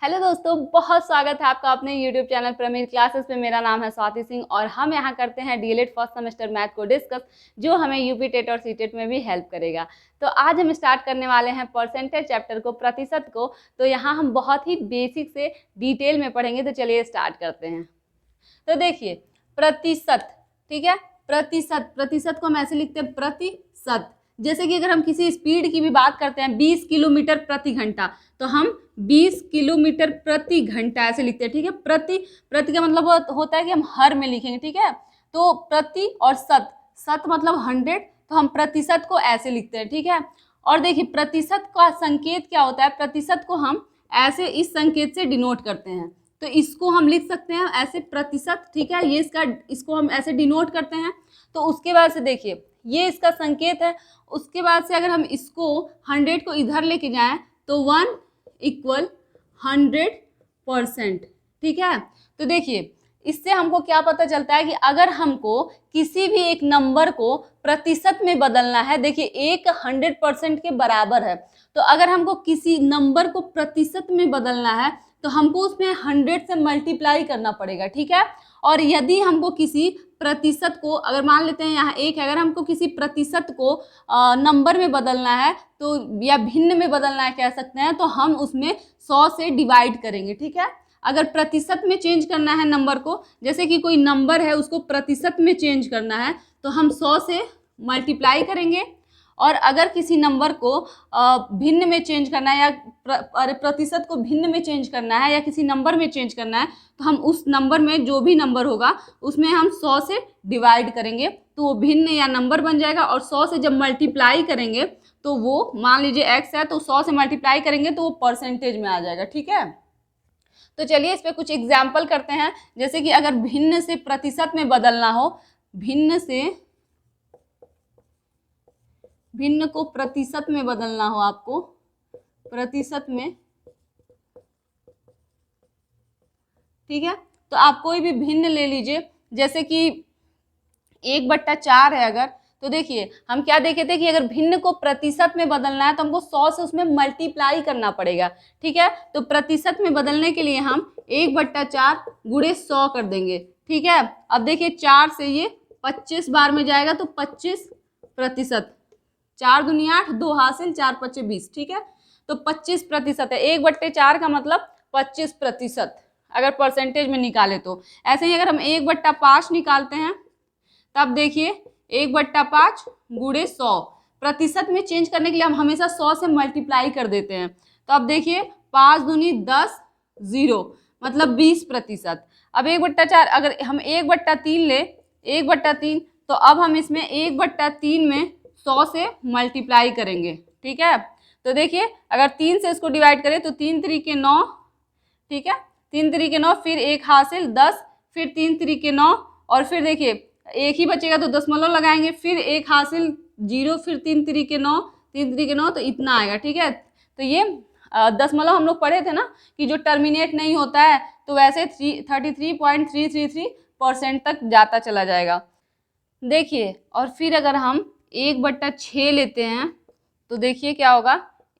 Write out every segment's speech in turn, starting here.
Hello दोस्तों, बहुत स्वागत है आपका अपने यूट्यूब चैनल प्रमीर क्लासेस पे। मेरा नाम है स्वाति सिंह और हम यहाँ करते हैं डीएलएड फर्स्ट सेमेस्टर मैथ को डिस्कस, जो हमें यूपी टेट और सीटेट में भी हेल्प करेगा। तो आज हम स्टार्ट करने वाले हैं परसेंटेज चैप्टर को, प्रतिशत को। तो यहाँ हम बहुत ही बेसिक से डिटेल में पढ़ेंगे। तो चलिए स्टार्ट करते हैं। तो देखिए, प्रतिशत, ठीक है। प्रतिशत को हम ऐसे लिखते हैं प्रतिशत। जैसे कि अगर हम किसी स्पीड की भी बात करते हैं, 20 किलोमीटर प्रति घंटा, तो हम 20 किलोमीटर प्रति घंटा ऐसे लिखते हैं, ठीक है। प्रति का मतलब होता है कि हम हर में लिखेंगे, ठीक है। तो प्रति और सत मतलब 100, तो हम प्रतिशत को ऐसे लिखते हैं, ठीक है। और देखिए, प्रतिशत का संकेत क्या होता है? प्रतिशत को हम ऐसे इस संकेत से डिनोट करते हैं। तो इसको हम लिख सकते हैं ऐसे प्रतिशत, ठीक है। ये इसको हम ऐसे डिनोट करते हैं। तो उसके बाद से देखिए, ये इसका संकेत है। उसके बाद से अगर हम इसको 100 को इधर लेके जाएं तो 1 = 100%, ठीक है। तो देखिए, इससे हमको क्या पता चलता है कि अगर हमको किसी भी एक नंबर को प्रतिशत में बदलना है, देखिए एक 100% के बराबर है। तो अगर हमको किसी नंबर को प्रतिशत में बदलना है तो हमको उसमें 100 से मल्टीप्लाई करना पड़ेगा, ठीक है। और यदि हमको किसी प्रतिशत को, अगर मान लेते हैं यहाँ 1 है, अगर हमको किसी प्रतिशत को नंबर में बदलना है तो, या भिन्न में बदलना है कह सकते हैं, तो हम उसमें 100 से डिवाइड करेंगे, ठीक है। अगर प्रतिशत में चेंज करना है नंबर को, जैसे कि कोई नंबर है उसको प्रतिशत में चेंज करना है, तो हम 100 से मल्टीप्लाई करेंगे। और अगर किसी नंबर को भिन्न में चेंज करना है, या प्रतिशत को भिन्न में चेंज करना है, या किसी नंबर में चेंज करना है, तो हम उस नंबर में जो भी नंबर होगा उसमें हम 100 से डिवाइड करेंगे, तो वो भिन्न या नंबर बन जाएगा। और 100 से जब मल्टीप्लाई करेंगे तो वो, मान लीजिए x है, तो 100 से मल्टीप्लाई करेंगे तो वो परसेंटेज में आ जाएगा, ठीक है। तो चलिए इस पर कुछ एग्जाम्पल करते हैं। जैसे कि अगर भिन्न से प्रतिशत में बदलना हो, भिन्न को प्रतिशत में बदलना हो आपको, प्रतिशत में, ठीक है। तो आप कोई भी भिन्न ले लीजिए, जैसे कि 1/4 है अगर, तो देखिए हम क्या देखे थे कि अगर भिन्न को प्रतिशत में बदलना है तो हमको 100 से उसमें मल्टीप्लाई करना पड़ेगा, ठीक है। तो प्रतिशत में बदलने के लिए हम 1/4 × 100 कर देंगे, ठीक है। अब देखिए 4 से ये 25 बार में जाएगा तो 25%। 4 दूनी 8, 2 हासिल, 4 × 5 = 20, ठीक है। तो 25% है। 1/4 का मतलब 25%, अगर परसेंटेज में निकाले तो। ऐसे ही अगर हम 1/5 निकालते हैं, तब देखिए 1/5 × 100, प्रतिशत में चेंज करने के लिए हम हमेशा 100 से मल्टीप्लाई कर देते हैं। तो अब देखिए 5 दूनी 10, 0 मतलब 20%। अब 1/4, अगर हम 1/3 ले, 1/3, तो अब हम इसमें 1/3 में 100 से मल्टीप्लाई करेंगे, ठीक है। तो देखिए अगर 3 से इसको डिवाइड करें तो 3 × 3 = 9, ठीक है। 3 × 3 = 9, फिर 1 हासिल 10, फिर 3 × 3 = 9, और फिर देखिए एक ही बचेगा तो दशमलव लगाएंगे, फिर 1 हासिल 0, फिर 3 × 3 = 9, 3 × 3 = 9, तो इतना आएगा, ठीक है। तो ये दशमलव हम लोग पढ़े थे ना कि जो टर्मिनेट नहीं होता है तो वैसे 33.333% तक जाता चला जाएगा। देखिए, और फिर अगर हम 1/6 लेते हैं तो देखिए क्या होगा,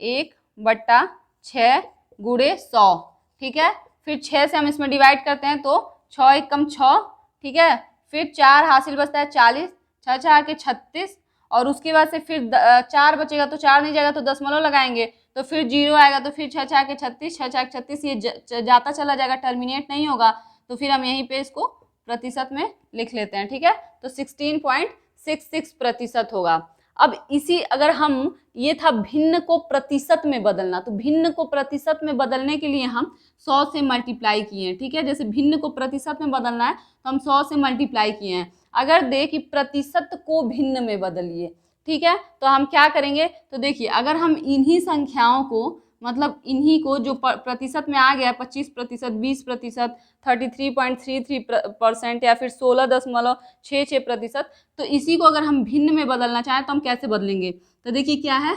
1/6 × 100, ठीक है। फिर 6 से हम इसमें डिवाइड करते हैं तो 6 × 6, ठीक है। फिर 4 हासिल बचता है 40, 6 × 4 = 36, और उसके बाद से फिर 4 बचेगा तो 4 नहीं जाएगा तो दशमलव लगाएंगे, तो फिर 0 आएगा, तो फिर 6 × 4 = 36, 6 × 4 = 36, ये जाता चला जाएगा, टर्मिनेट नहीं होगा। तो फिर हम यहीं पे इसको प्रतिशत में लिख लेते हैं, ठीक है। तो 16.66% होगा। अब इसी, अगर हम, ये था भिन्न को प्रतिशत में बदलना, तो भिन्न को प्रतिशत में बदलने के लिए हम 100 से मल्टीप्लाई किए हैं, ठीक है। जैसे भिन्न को प्रतिशत में बदलना है तो हम 100 से मल्टीप्लाई किए हैं। अगर देख कि प्रतिशत को भिन्न में बदलिए, ठीक है, तो हम क्या करेंगे? तो देखिए अगर हम इन्हीं संख्याओं को, मतलब इन्हीं को जो प्रतिशत में आ गया, 25%, 20%, 33.33%, या फिर 16.66%, तो इसी को अगर हम भिन्न में बदलना चाहें तो हम कैसे बदलेंगे? तो देखिए क्या है,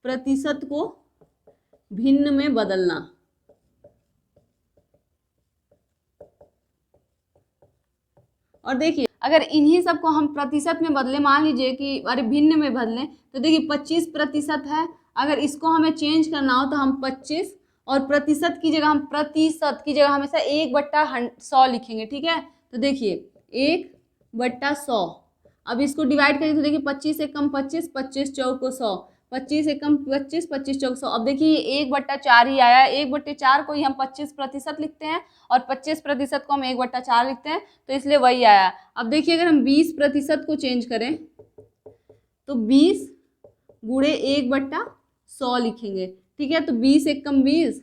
प्रतिशत को भिन्न में बदलना। और देखिए अगर इन्हीं सबको हम प्रतिशत में बदले, मान लीजिए कि अरे भिन्न में बदलें, तो देखिए 25% है, अगर इसको हमें चेंज करना हो तो हम 25 और प्रतिशत की जगह हम प्रतिशत की जगह हमेशा 1/100 लिखेंगे, ठीक है। तो देखिए 1/100, अब इसको डिवाइड करेंगे तो देखिए 25 एकम 25, 25 चौको 100, 25 एकम 25, 25 चौको 100। अब देखिए 1/4 ही आया, 1/4 को ही हम 25% लिखते हैं और 25% को हम 1/4 लिखते हैं, तो इसलिए वही आया। अब देखिए अगर हम 20% को चेंज करें तो 20 गुणे 1/100 लिखेंगे, ठीक है। तो 20 एकम 20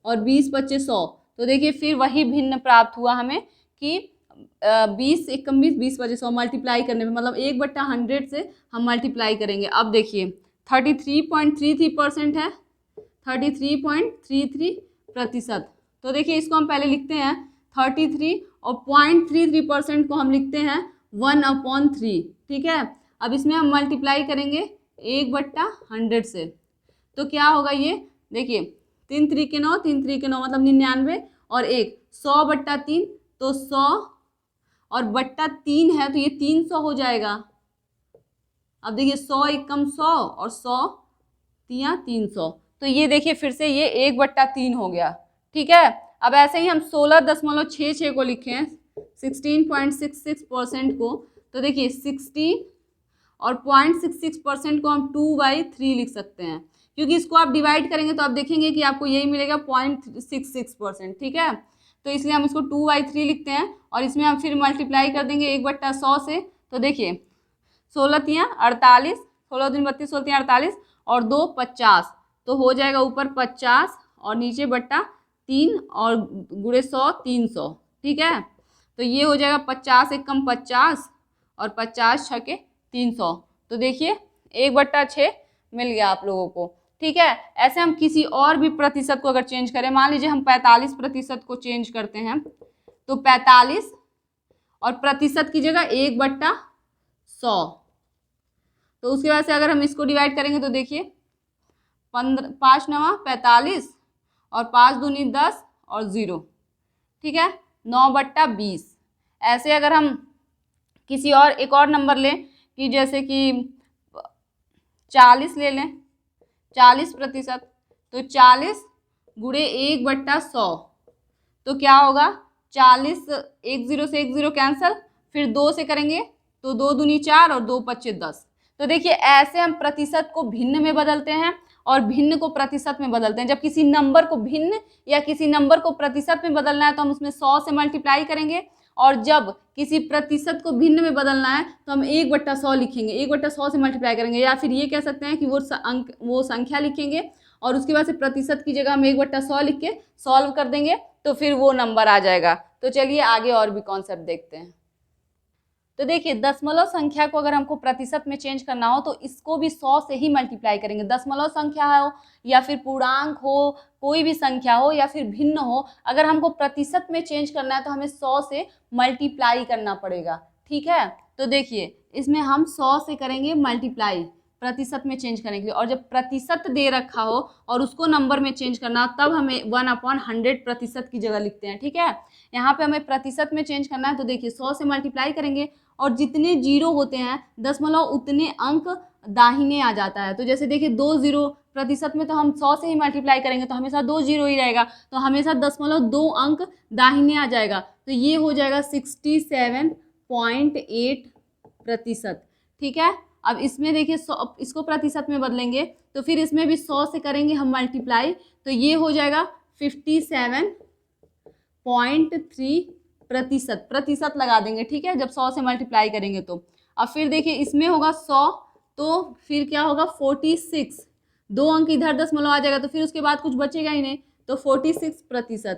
और 20×25 100, तो देखिए फिर वही भिन्न प्राप्त हुआ हमें कि 20 एकम 20, 20×25 100 मल्टीप्लाई करने में, मतलब 1/100 से हम मल्टीप्लाई करेंगे। अब देखिए 33.33% है, 33.33%। तो देखिए इसको हम पहले लिखते हैं 33 और 0.33% को हम लिखते हैं 1/3, ठीक है। अब इसमें हम मल्टीप्लाई करेंगे 1/100 से, तो क्या होगा ये देखिए 3 3 9, 3 3 9 मतलब 99 और 1 100/3, तो 100 और बट्टा 3 है तो ये 300 हो जाएगा। अब देखिए 100 एकम 100 और 100 तिया 300, तो ये देखिए फिर से ये 1/3 हो गया, ठीक है। अब ऐसे ही हम 16.66 को लिखें 16.66% को, तो देखिए 16 और 0.66% को हम 2/3 लिख सकते हैं, क्योंकि इसको आप डिवाइड करेंगे तो आप देखेंगे कि आपको यही मिलेगा 0.66%, ठीक है। तो इसलिए हम इसको 2/3 लिखते हैं और इसमें हम फिर मल्टीप्लाई कर देंगे 1/100 से। तो देखिए 16 तिया 48, 16 दूनी 32, 16 तिया 48 और 2 50, तो हो जाएगा ऊपर 50 और नीचे बट्टा 3 और गुणे 100 300, ठीक है। तो ये हो जाएगा 50 एकम 50 और 50 छके 300, तो देखिए 1/6 मिल गया आप लोगों को, ठीक है। ऐसे हम किसी और भी प्रतिशत को अगर चेंज करें, मान लीजिए हम 45% को चेंज करते हैं, तो 45 और प्रतिशत की जगह 1/100, तो उसके बाद से अगर हम इसको डिवाइड करेंगे तो देखिए 5 9 45 और 5 दूनी 10 और 0, ठीक है, 9/20। ऐसे अगर हम किसी और एक और नंबर लें कि जैसे कि 40 ले लें, 40%, तो 40 गुणे 1/100, तो क्या होगा 40, 1 0 से 1 0 कैंसल, फिर 2 से करेंगे तो 2 दूनी 4 और 2×5 10। तो देखिए ऐसे हम प्रतिशत को भिन्न में बदलते हैं और भिन्न को प्रतिशत में बदलते हैं। जब किसी नंबर को भिन्न या किसी नंबर को प्रतिशत में बदलना है तो हम उसमें 100 से मल्टीप्लाई करेंगे, और जब किसी प्रतिशत को भिन्न में बदलना है तो हम 1/100 लिखेंगे, 1/100 से मल्टीप्लाई करेंगे, या फिर ये कह सकते हैं कि वो संख्या लिखेंगे और उसके बाद से प्रतिशत की जगह हम 1/100 लिख के सॉल्व कर देंगे, तो फिर वो नंबर आ जाएगा। तो चलिए आगे और भी कॉन्सेप्ट देखते हैं। तो देखिए दशमलव संख्या को अगर हमको प्रतिशत में चेंज करना हो तो इसको भी 100 से ही मल्टीप्लाई करेंगे। दशमलव संख्या हो या फिर पूर्णांक हो, कोई भी संख्या हो या फिर भिन्न हो, अगर हमको प्रतिशत में चेंज करना है तो हमें 100 से मल्टीप्लाई करना पड़ेगा, ठीक है। तो देखिए इसमें हम 100 से करेंगे मल्टीप्लाई प्रतिशत में चेंज करने के लिए, और जब प्रतिशत दे रखा हो और उसको नंबर में चेंज करना तब हमें 1/100% की जगह लिखते हैं, ठीक है। यहाँ पे हमें प्रतिशत में चेंज करना है तो देखिए 100 से मल्टीप्लाई करेंगे और जितने जीरो होते हैं दशमलव उतने अंक दाहिने आ जाता है। तो जैसे देखिए 2 0 प्रतिशत में तो हम 100 से ही मल्टीप्लाई करेंगे तो हमेशा 2 0 ही रहेगा, तो हमेशा 0.2 अंक दाहिने आ जाएगा, तो ये हो जाएगा 67.8%, ठीक है। अब इसमें देखिए इसको प्रतिशत में बदलेंगे तो फिर इसमें भी 100 से करेंगे हम मल्टीप्लाई, तो ये हो जाएगा 57.3%, प्रतिशत लगा देंगे, ठीक है, जब 100 से मल्टीप्लाई करेंगे तो। अब फिर देखिए इसमें होगा 100, तो फिर क्या होगा 46, 2 अंक इधर दशमलव आ जाएगा तो फिर उसके बाद कुछ बचेगा ही नहीं, तो 46%।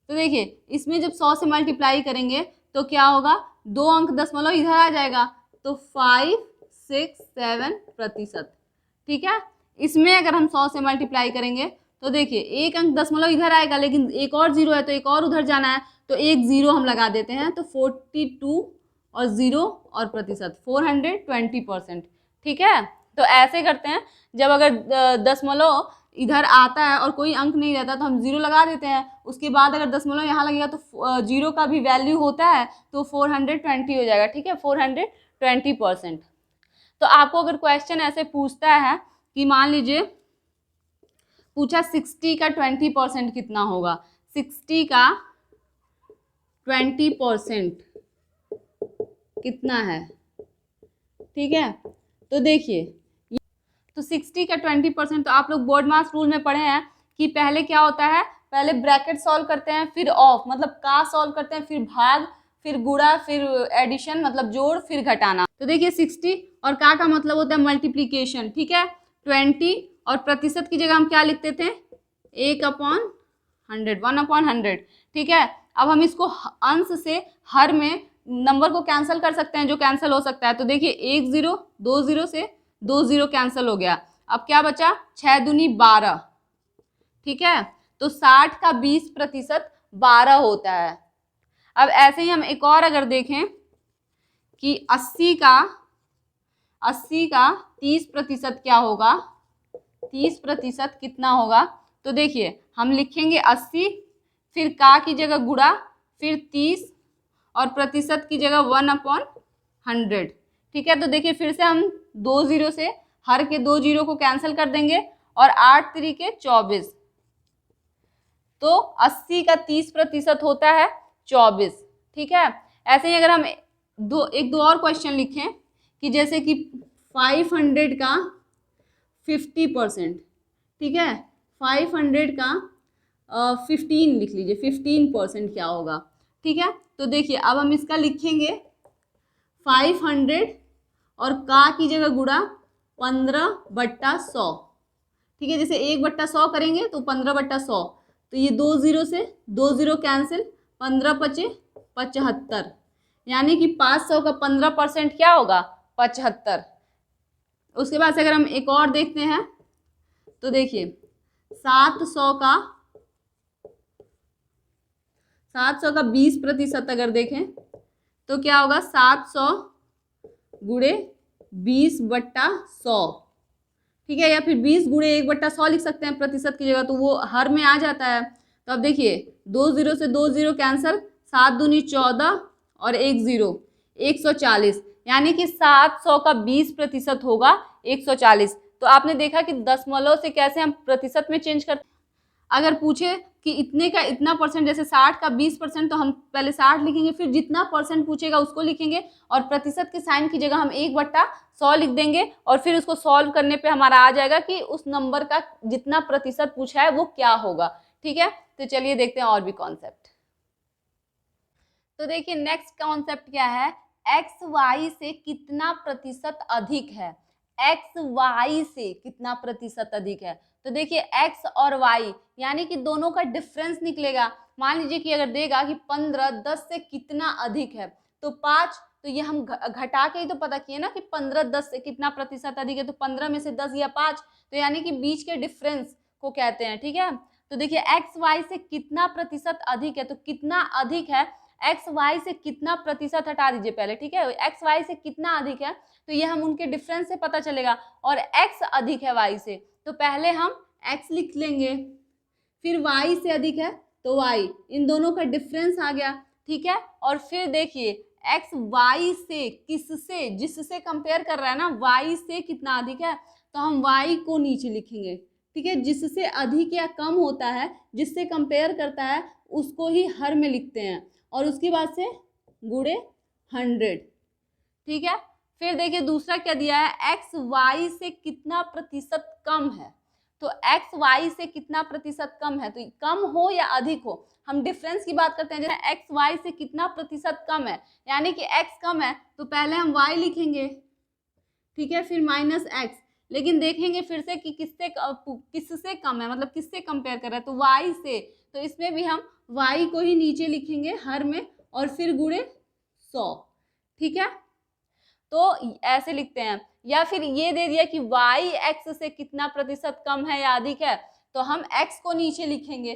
तो देखिए इसमें जब 100 से मल्टीप्लाई करेंगे तो क्या होगा 2 अंक दशमलव इधर आ जाएगा, तो 567%, ठीक है। इसमें अगर हम 100 से मल्टीप्लाई करेंगे तो देखिए 1 अंक दशमलव इधर आएगा लेकिन एक और जीरो है तो एक और उधर जाना है, तो एक जीरो हम लगा देते हैं, तो 42 और 0 और प्रतिशत 420%, ठीक है। तो ऐसे करते हैं, जब अगर दशमलव इधर आता है और कोई अंक नहीं रहता तो हम 0 लगा देते हैं, उसके बाद अगर दशमलव यहाँ लगेगा तो 0 का भी वैल्यू होता है तो 420 हो जाएगा, ठीक है, 420%। तो आपको अगर क्वेश्चन ऐसे पूछता है कि मान लीजिए पूछा 60 का 20% कितना होगा, 60 का 20% कितना है, ठीक है। तो देखिए, तो 60 का 20% तो आप लोग बोर्ड मास रूल में पढ़े हैं कि पहले क्या होता है, पहले ब्रैकेट सॉल्व करते हैं, फिर ऑफ मतलब का सॉल्व करते हैं, फिर भाग, फिर गुणा, फिर एडिशन मतलब जोड़, फिर घटाना। तो देखिए 60 और का मतलब होता है मल्टीप्लीकेशन, ठीक है। 20 और प्रतिशत की जगह हम क्या लिखते थे, 1/100, 1/100, ठीक है। अब हम इसको अंश से हर में नंबर को कैंसिल कर सकते हैं, जो कैंसिल हो सकता है। तो देखिए 1 0, 2 0 से 2 0 कैंसिल हो गया। अब क्या बचा, 6 दूनी 12, ठीक है। तो 60 का 20% 12 होता है। अब ऐसे ही हम एक और अगर देखें कि 80 का 30% क्या होगा, 30% कितना होगा। तो देखिए हम लिखेंगे 80, फिर का की जगह गुणा, फिर 30 और प्रतिशत की जगह 1/100, ठीक है। तो देखिए फिर से हम 2 0 से हर के 2 0 को कैंसिल कर देंगे और 8 3 24, तो 80 का 30% होता है 24, ठीक है। ऐसे ही अगर हम एक दो और क्वेश्चन लिखें कि जैसे कि 500 का 50%, ठीक है, 500 का 15 लिख लीजिए, 15% क्या होगा, ठीक है। तो देखिए अब हम इसका लिखेंगे 500 और का की जगह गुणा 15/100, ठीक है। जैसे 1/100 करेंगे तो 15/100, तो ये 2 0 से 2 0 कैंसिल, 15 5 75, यानी कि 500 का 15% क्या होगा, 75। उसके बाद से अगर हम एक और देखते हैं तो देखिए 700 का 20% अगर देखें तो क्या होगा, 700 गुणे 20/100, ठीक है, या फिर 20 गुणे 1/100 लिख सकते हैं प्रतिशत की जगह, तो वो हर में आ जाता है। तो अब देखिए 2 0 से 2 0 कैंसिल, 7 दूनी 14 और 1 0 140, यानी कि 700 का 20% होगा 140। तो आपने देखा कि दशमलव से कैसे हम प्रतिशत में चेंज करते। अगर पूछे कि इतने का इतना परसेंट, जैसे 60 का 20%, तो हम पहले 60 लिखेंगे, फिर जितना परसेंट पूछेगा उसको लिखेंगे और प्रतिशत के साइन की जगह हम 1/100 लिख देंगे और फिर उसको सॉल्व करने पे हमारा आ जाएगा कि उस नंबर का जितना प्रतिशत पूछा है वो क्या होगा, ठीक है। तो चलिए देखते हैं और भी कॉन्सेप्ट। तो देखिए नेक्स्ट कॉन्सेप्ट क्या है, एक्स वाई से कितना प्रतिशत अधिक है, एक्स वाई से कितना प्रतिशत अधिक है। तो देखिए एक्स और वाई यानी कि दोनों का डिफरेंस निकलेगा। मान लीजिए कि अगर देगा कि 15 10 से कितना अधिक है, तो 5, तो ये हम घटा के ही तो पता किए ना कि 15 10 से कितना प्रतिशत अधिक है, तो 15 में से 10 या 5, तो यानी कि बीच के डिफरेंस को कहते हैं, ठीक है। तो देखिए एक्स वाई से कितना प्रतिशत अधिक है, तो कितना अधिक है, एक्स वाई से कितना प्रतिशत हटा दीजिए पहले, ठीक है। एक्स वाई से कितना अधिक है, तो ये हम उनके डिफरेंस से पता चलेगा। और एक्स अधिक है वाई से, तो पहले हम एक्स लिख लेंगे, फिर वाई से अधिक है तो वाई, इन दोनों का डिफरेंस आ गया, ठीक है। और फिर देखिए एक्स वाई से किससे, जिससे कंपेयर कर रहा है ना, वाई से कितना अधिक है, तो हम वाई को नीचे लिखेंगे, ठीक है। जिससे अधिक या कम होता है, जिससे कंपेयर करता है, उसको ही हर में लिखते हैं और उसके बाद से गुणे 100, ठीक है। फिर देखिए दूसरा क्या दिया है, एक्स वाई से कितना प्रतिशत कम है, तो एक्स वाई से कितना प्रतिशत कम है, तो कम हो या अधिक हो, हम डिफरेंस की बात करते हैं। जैसे एक्स वाई से कितना प्रतिशत कम है, यानी कि एक्स कम है, तो पहले हम वाई लिखेंगे, ठीक है, फिर माइनस एक्स, लेकिन देखेंगे फिर से कि किससे कम है, मतलब किससे कंपेयर कर रहा है, तो वाई से, तो इसमें भी हम वाई को ही नीचे लिखेंगे हर में और फिर गुणे 100, ठीक है। तो ऐसे लिखते हैं। या फिर ये दे दिया कि वाई एक्स से कितना प्रतिशत कम है या अधिक है, तो हम एक्स को नीचे लिखेंगे।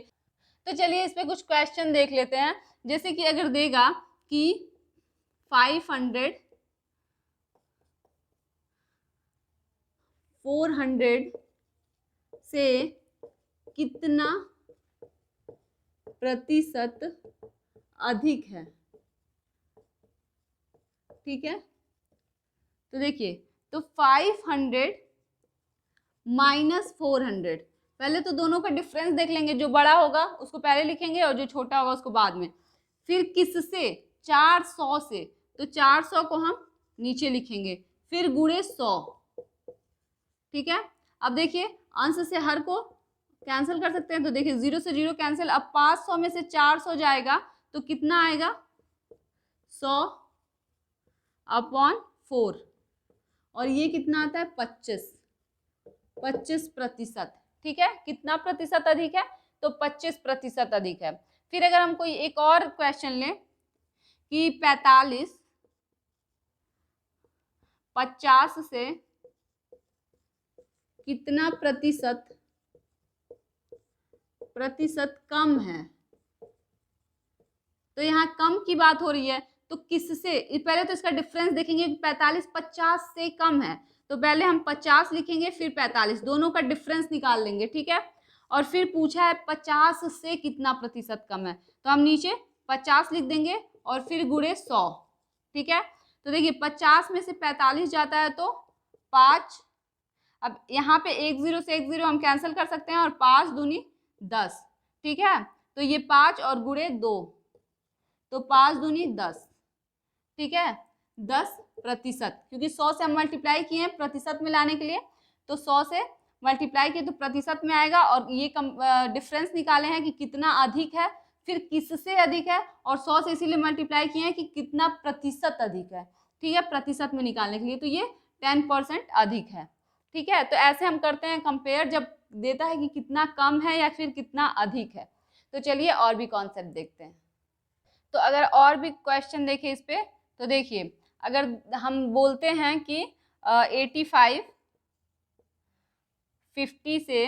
तो चलिए इस पे कुछ क्वेश्चन देख लेते हैं। जैसे कि अगर देगा कि 500 400 से कितना प्रतिशत अधिक है, ठीक है। तो देखिए तो 500 माइनस 400, पहले तो दोनों का डिफरेंस देख लेंगे, जो बड़ा होगा उसको पहले लिखेंगे और जो छोटा होगा उसको बाद में। फिर किससे, 400 से, तो 400 को हम नीचे लिखेंगे, फिर गुणे 100, ठीक है। अब देखिए अंश से हर को कैंसिल कर सकते हैं, तो देखिए 0 से 0 कैंसिल। अब 500 में से 400 जाएगा तो कितना आएगा, 100/4, और ये कितना आता है, 25%, ठीक है। कितना प्रतिशत अधिक है, तो 25% अधिक है। फिर अगर हम कोई एक और क्वेश्चन लें कि 45 50 से कितना प्रतिशत कम है, तो यहाँ कम की बात हो रही है, तो किससे, पहले तो इसका डिफरेंस देखेंगे। 45 50 से कम है, तो पहले हम 50 लिखेंगे, फिर 45, दोनों का डिफरेंस निकाल लेंगे, ठीक है। और फिर पूछा है 50 से कितना प्रतिशत कम है, तो हम नीचे 50 लिख देंगे और फिर गुणे 100, ठीक है। तो देखिए 50 में से 45 जाता है तो 5, अब यहाँ पे 1 0 से 1 0 हम कैंसिल कर सकते हैं, और 5 दूनी 10, ठीक है। तो ये 5 और गुणे 2, तो 5 दूनी 10, ठीक है, 10%, क्योंकि 100 से हम मल्टीप्लाई किए हैं प्रतिशत में लाने के लिए, तो 100 से मल्टीप्लाई किए तो प्रतिशत में आएगा, और ये डिफरेंस निकाले हैं कि कितना अधिक है, फिर किससे अधिक है, और 100 से इसीलिए मल्टीप्लाई किए हैं कि कितना प्रतिशत अधिक है, ठीक है, प्रतिशत में निकालने के लिए, तो ये 10% अधिक है, ठीक है। तो ऐसे हम करते हैं कंपेयर, जब देता है कि कितना कम है या फिर कितना अधिक है। तो चलिए और भी कॉन्सेप्ट देखते हैं। तो अगर और भी क्वेश्चन देखें इस पे, तो देखिए अगर हम बोलते हैं कि 85 50 से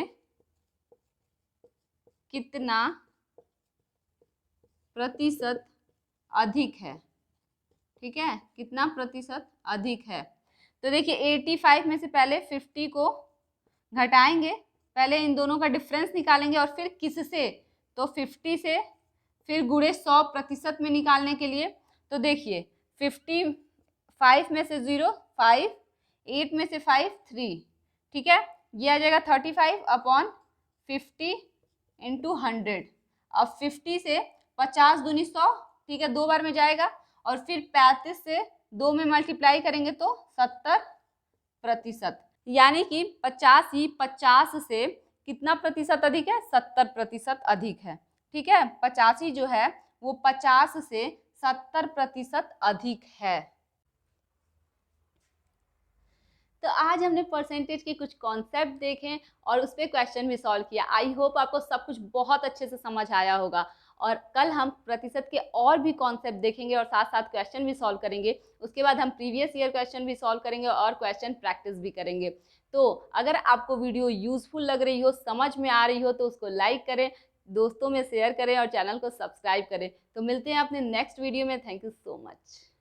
कितना प्रतिशत अधिक है, ठीक है, कितना प्रतिशत अधिक है। तो देखिए 85 में से पहले 50 को घटाएंगे, पहले इन दोनों का डिफरेंस निकालेंगे, और फिर किससे, तो 50 से, फिर गुणे 100% में निकालने के लिए। तो देखिए 55 में से 0 5, 8 में से 5 3, ठीक है, ये आ जाएगा 35/50 × 100। अब 50 से 50 दूनी 100, ठीक है, 2 बार में जाएगा, और फिर 35 से 2 में मल्टीप्लाई करेंगे तो 70%, यानी कि 50 से कितना प्रतिशत अधिक है, 70% अधिक है, ठीक है। 85 जो है वो 50 से 70% अधिक है। तो आज हमने परसेंटेज के कुछ कॉन्सेप्ट देखे और उस पर क्वेश्चन भी सॉल्व किया। आई होप आपको सब कुछ बहुत अच्छे से समझ आया होगा, और कल हम प्रतिशत के और भी कॉन्सेप्ट देखेंगे और साथ साथ क्वेश्चन भी सॉल्व करेंगे। उसके बाद हम प्रीवियस ईयर क्वेश्चन भी सॉल्व करेंगे और क्वेश्चन प्रैक्टिस भी करेंगे। तो अगर आपको वीडियो यूजफुल लग रही हो, समझ में आ रही हो, तो उसको लाइक करें, दोस्तों में शेयर करें और चैनल को सब्सक्राइब करें। तो मिलते हैं अपने नेक्स्ट वीडियो में। Thank you so much.